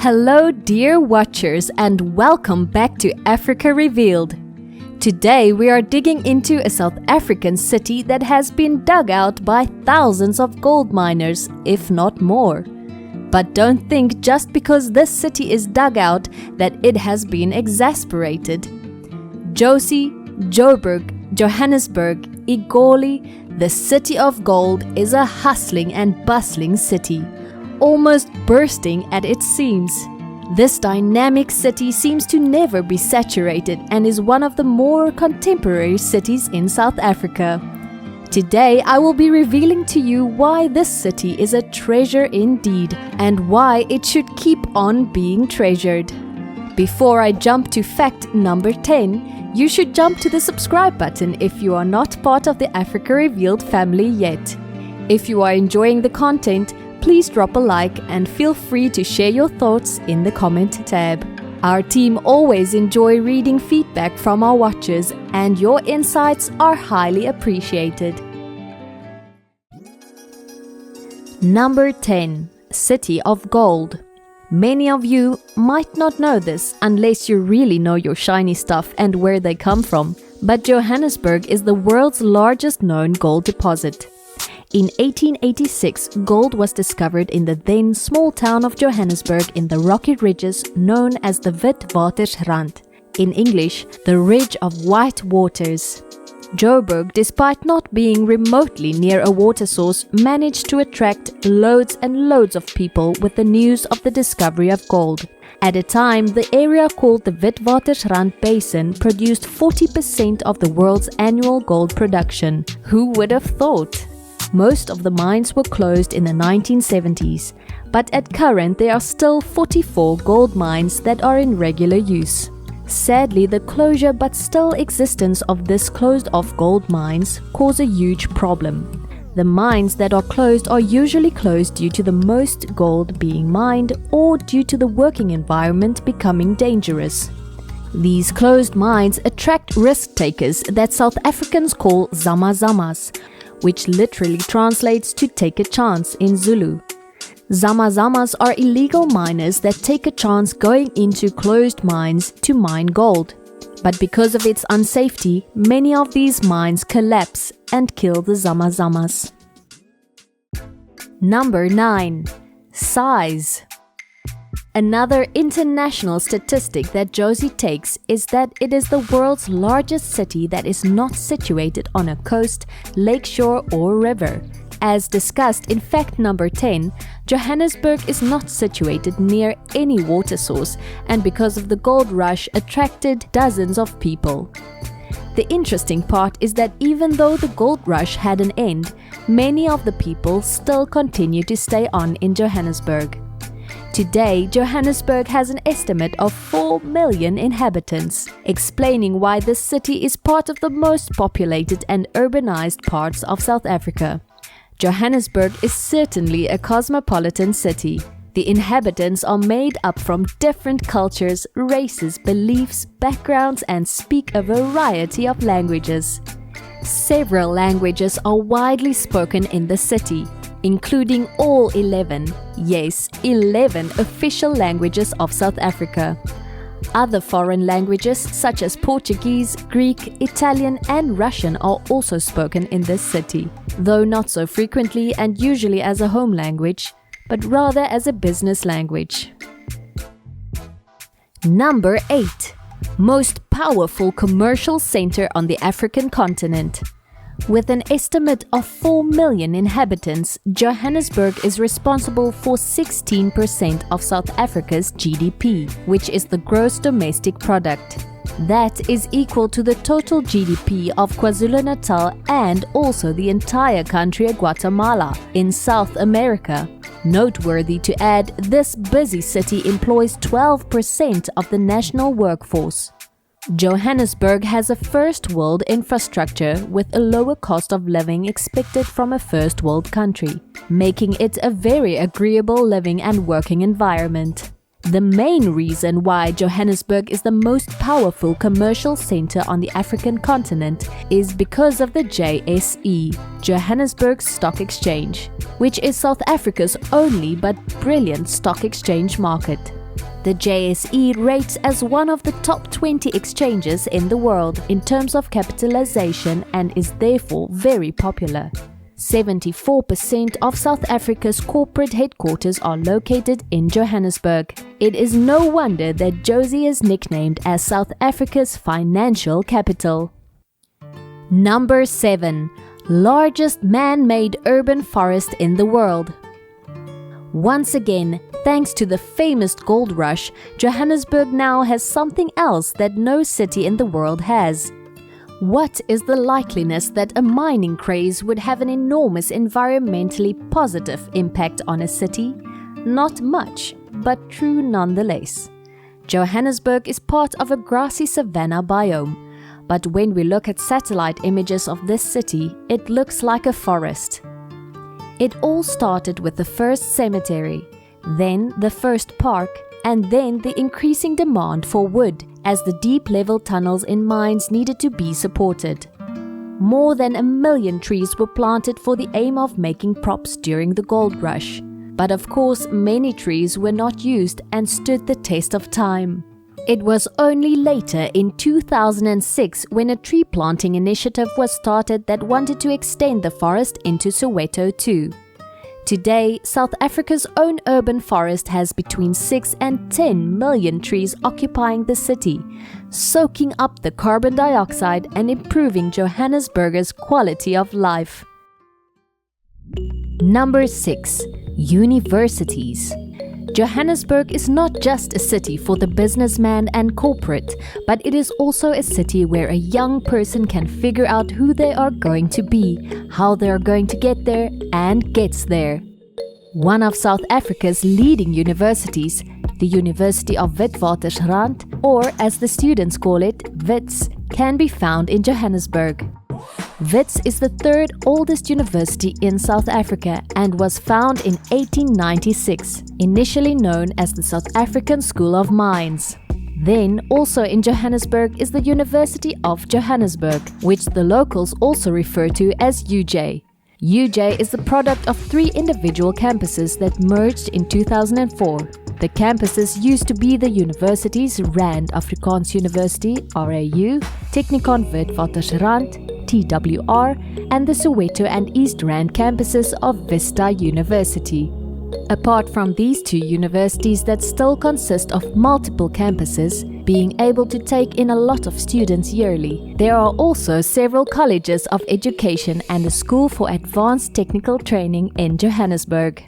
Hello dear watchers and welcome back to Africa Revealed. Today we are digging into a South African city that has been dug out by thousands of gold miners, if not more. But don't think just because this city is dug out that it has been exasperated. Josi, Joburg, Johannesburg, Egoli, the city of gold is a hustling and bustling city, almost bursting at its seams. This dynamic city seems to never be saturated and is one of the more contemporary cities in South Africa. Today I will be revealing to you why this city is a treasure indeed and why it should keep on being treasured. Before I jump to fact number 10, you should jump to the subscribe button if you are not part of the Africa Revealed family yet. If you are enjoying the content, please drop a like and feel free to share your thoughts in the comment tab. Our team always enjoy reading feedback from our watchers and your insights are highly appreciated. Number 10. City of Gold. Many of you might not know this unless you really know your shiny stuff and where they come from, but Johannesburg is the world's largest known gold deposit. In 1886, gold was discovered in the then small town of Johannesburg in the rocky ridges known as the Witwatersrand, in English, the Ridge of White Waters. Joburg, despite not being remotely near a water source, managed to attract loads and loads of people with the news of the discovery of gold. At a time, the area called the Witwatersrand Basin produced 40% of the world's annual gold production. Who would have thought? Most of the mines were closed in the 1970s, but at current there are still 44 gold mines that are in regular use. Sadly, the closure but still existence of this closed-off gold mines cause a huge problem. The mines that are closed are usually closed due to the most gold being mined or due to the working environment becoming dangerous. These closed mines attract risk takers that South Africans call zama-zamas, which literally translates to take a chance in Zulu. Zama-zamas are illegal miners that take a chance going into closed mines to mine gold. But because of its unsafety, many of these mines collapse and kill the zama-zamas. Number 9. Size. Another international statistic that Josi takes is that it is the world's largest city that is not situated on a coast, lakeshore or river. As discussed in fact number 10, Johannesburg is not situated near any water source and because of the gold rush attracted dozens of people. The interesting part is that even though the gold rush had an end, many of the people still continue to stay on in Johannesburg. Today, Johannesburg has an estimate of 4 million inhabitants, explaining why this city is part of the most populated and urbanized parts of South Africa. Johannesburg is certainly a cosmopolitan city. The inhabitants are made up from different cultures, races, beliefs, backgrounds, and speak a variety of languages. Several languages are widely spoken in the city, including all 11 official languages of South Africa. Other foreign languages such as Portuguese, Greek, Italian and Russian are also spoken in this city, though not so frequently and usually as a home language, but rather as a business language. Number 8. Most powerful commercial center on the African continent. With an estimate of 4 million inhabitants, Johannesburg is responsible for 16% of South Africa's GDP, which is the gross domestic product. That is equal to the total GDP of KwaZulu-Natal and also the entire country of Guatemala in South America. Noteworthy to add, this busy city employs 12% of the national workforce. Johannesburg has a first world infrastructure with a lower cost of living expected from a first world country, making it a very agreeable living and working environment. The main reason why Johannesburg is the most powerful commercial center on the African continent is because of the JSE, Johannesburg Stock Exchange, which is South Africa's only but brilliant stock exchange market. The JSE rates as one of the top 20 exchanges in the world in terms of capitalization and is therefore very popular. 74% of South Africa's corporate headquarters are located in Johannesburg. It is no wonder that Jozi is nicknamed as South Africa's financial capital. Number 7. Largest man-made urban forest in the world. Once again, thanks to the famous gold rush, Johannesburg now has something else that no city in the world has. What is the likeliness that a mining craze would have an enormous environmentally positive impact on a city? Not much, but true nonetheless. Johannesburg is part of a grassy savanna biome, but when we look at satellite images of this city, it looks like a forest. It all started with the first cemetery, then the first park, and then the increasing demand for wood as the deep-level tunnels in mines needed to be supported. More than 1 million trees were planted for the aim of making props during the gold rush. But of course, many trees were not used and stood the test of time. It was only later in 2006 when a tree planting initiative was started that wanted to extend the forest into Soweto too. Today, South Africa's own urban forest has between 6 and 10 million trees occupying the city, soaking up the carbon dioxide and improving Johannesburgers' quality of life. Number 6. Universities. Johannesburg is not just a city for the businessman and corporate, but it is also a city where a young person can figure out who they are going to be, how they are going to get there, and gets there. One of South Africa's leading universities, the University of Witwatersrand, or as the students call it, WITS, can be found in Johannesburg. WITS is the third oldest university in South Africa and was founded in 1896, initially known as the South African School of Mines. Then, also in Johannesburg is the University of Johannesburg, which the locals also refer to as UJ. UJ is the product of 3 individual campuses that merged in 2004. The campuses used to be the universities Rand Afrikaans University, RAU, Technikon Witwatersrand, TWR, and the Soweto and East Rand campuses of Vista University. Apart from these 2 universities that still consist of multiple campuses, being able to take in a lot of students yearly, there are also several colleges of education and a school for advanced technical training in Johannesburg.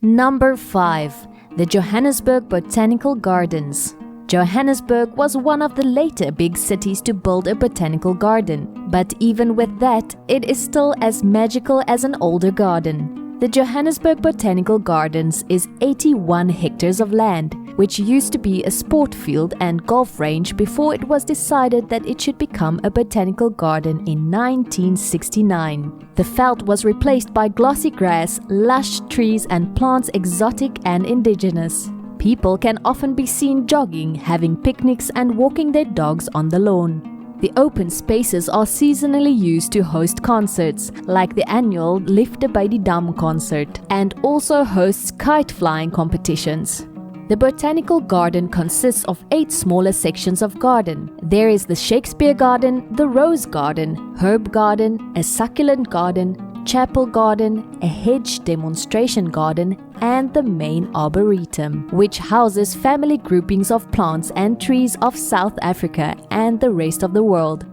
Number 5. The Johannesburg Botanical Gardens. Johannesburg was one of the later big cities to build a botanical garden, but even with that, it is still as magical as an older garden. The Johannesburg Botanical Gardens is 81 hectares of land, which used to be a sport field and golf range before it was decided that it should become a botanical garden in 1969. The veld was replaced by glossy grass, lush trees and plants exotic and indigenous. People can often be seen jogging, having picnics and walking their dogs on the lawn. The open spaces are seasonally used to host concerts, like the annual Liefde by die Dam concert, and also hosts kite flying competitions. The botanical garden consists of 8 smaller sections of garden. There is the Shakespeare Garden, the Rose Garden, Herb Garden, a Succulent Garden, Chapel Garden, a Hedge Demonstration Garden, and the main Arboretum, which houses family groupings of plants and trees of South Africa and the rest of the world.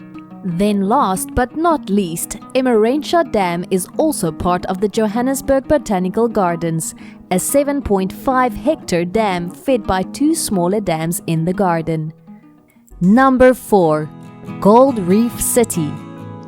Then last but not least, Emmerensha Dam is also part of the Johannesburg Botanical Gardens, a 7.5 hectare dam fed by 2 smaller dams in the garden. Number 4. Gold Reef City.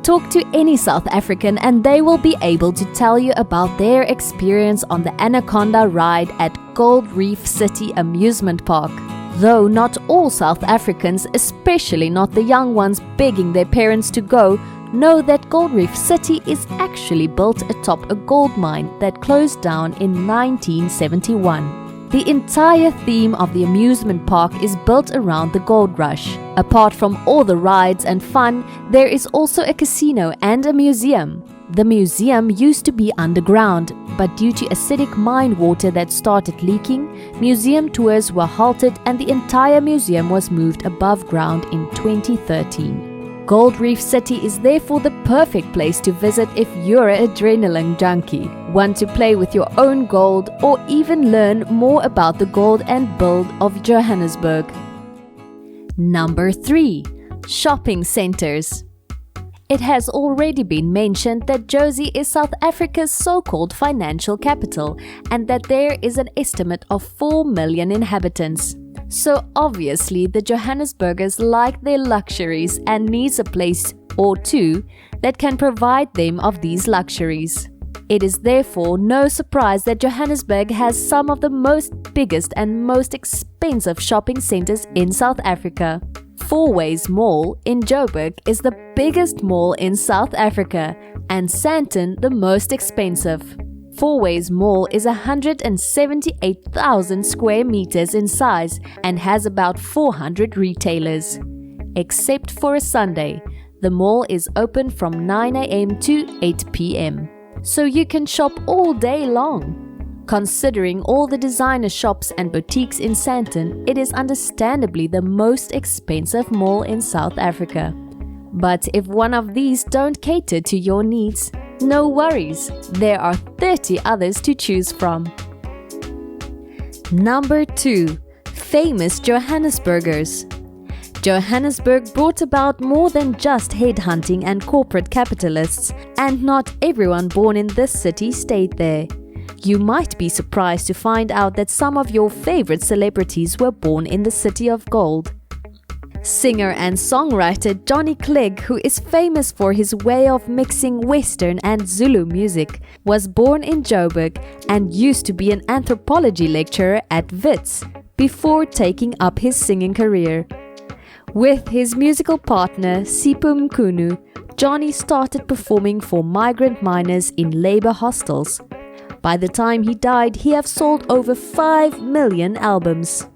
Talk to any South African and they will be able to tell you about their experience on the Anaconda ride at Gold Reef City Amusement Park. Though not all South Africans, especially not the young ones begging their parents to go, know that Gold Reef City is actually built atop a gold mine that closed down in 1971. The entire theme of the amusement park is built around the gold rush. Apart from all the rides and fun, there is also a casino and a museum. The museum used to be underground, but due to acidic mine water that started leaking, museum tours were halted and the entire museum was moved above ground in 2013. Gold Reef City is therefore the perfect place to visit if you're an adrenaline junkie, want to play with your own gold, or even learn more about the gold and build of Johannesburg. Number 3. Shopping centers. It has already been mentioned that Jozi is South Africa's so-called financial capital and that there is an estimate of 4 million inhabitants. So obviously the Johannesburgers like their luxuries and needs a place or two that can provide them of these luxuries. It is therefore no surprise that Johannesburg has some of the biggest and most expensive shopping centers in South Africa. Fourways Mall in Joburg is the biggest mall in South Africa and Sandton the most expensive. Fourways Mall is 178,000 square meters in size and has about 400 retailers. Except for a Sunday, the mall is open from 9 a.m. to 8 p.m. So you can shop all day long. Considering all the designer shops and boutiques in Sandton, it is understandably the most expensive mall in South Africa. But if one of these don't cater to your needs, no worries, there are 30 others to choose from. Number 2. Famous Johannesburgers. Johannesburg brought about more than just headhunting and corporate capitalists, and not everyone born in this city stayed there. You might be surprised to find out that some of your favorite celebrities were born in the City of Gold. Singer and songwriter Johnny Clegg, who is famous for his way of mixing Western and Zulu music, was born in Joburg and used to be an anthropology lecturer at Wits before taking up his singing career. With his musical partner Sipho Mchunu, Johnny started performing for migrant miners in labor hostels. By the time he died, he had sold over 5 million albums.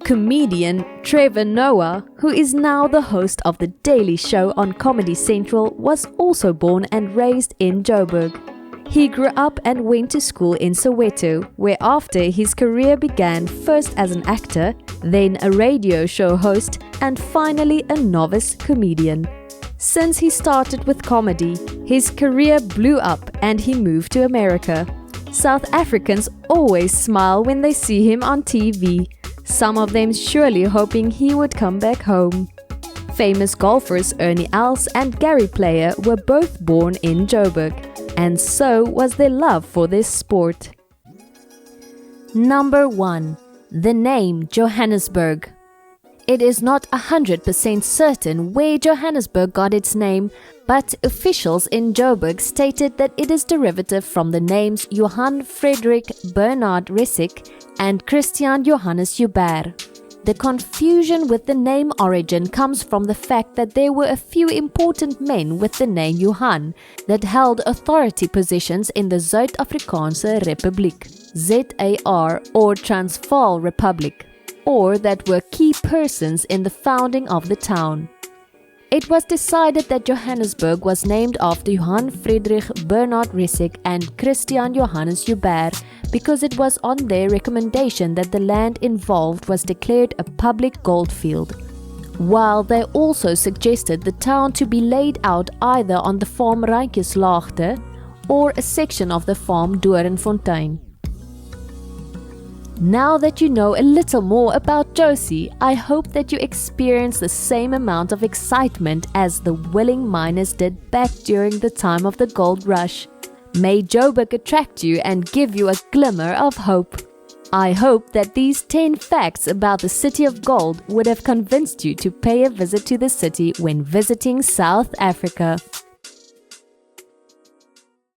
Comedian Trevor Noah, who is now the host of The Daily Show on Comedy Central, was also born and raised in Joburg. He grew up and went to school in Soweto, where after his career began first as an actor, then a radio show host, and finally a novice comedian. Since he started with comedy, his career blew up and he moved to America. South Africans always smile when they see him on TV, some of them surely hoping he would come back home. Famous golfers Ernie Els and Gary Player were both born in Joburg, and so was their love for this sport. Number 1. The name Johannesburg. It is not 100% certain where Johannesburg got its name, but officials in Joburg stated that it is derivative from the names Johann Frederick Bernard Rissik and Christian Johannes Joubert. The confusion with the name origin comes from the fact that there were a few important men with the name Johann that held authority positions in the Zuid-Afrikaanse Republiek, ZAR or Transvaal Republic, or that were key persons in the founding of the town. It was decided that Johannesburg was named after Johann Friedrich Bernhard Rissik and Christian Johannes Joubert because it was on their recommendation that the land involved was declared a public goldfield, while they also suggested the town to be laid out either on the farm Rijntjeslaagte or a section of the farm Doornfontein. Now that you know a little more about Jozi, I hope that you experience the same amount of excitement as the willing miners did back during the time of the gold rush. May Joburg attract you and give you a glimmer of hope. I hope that these 10 facts about the City of Gold would have convinced you to pay a visit to the city when visiting South Africa.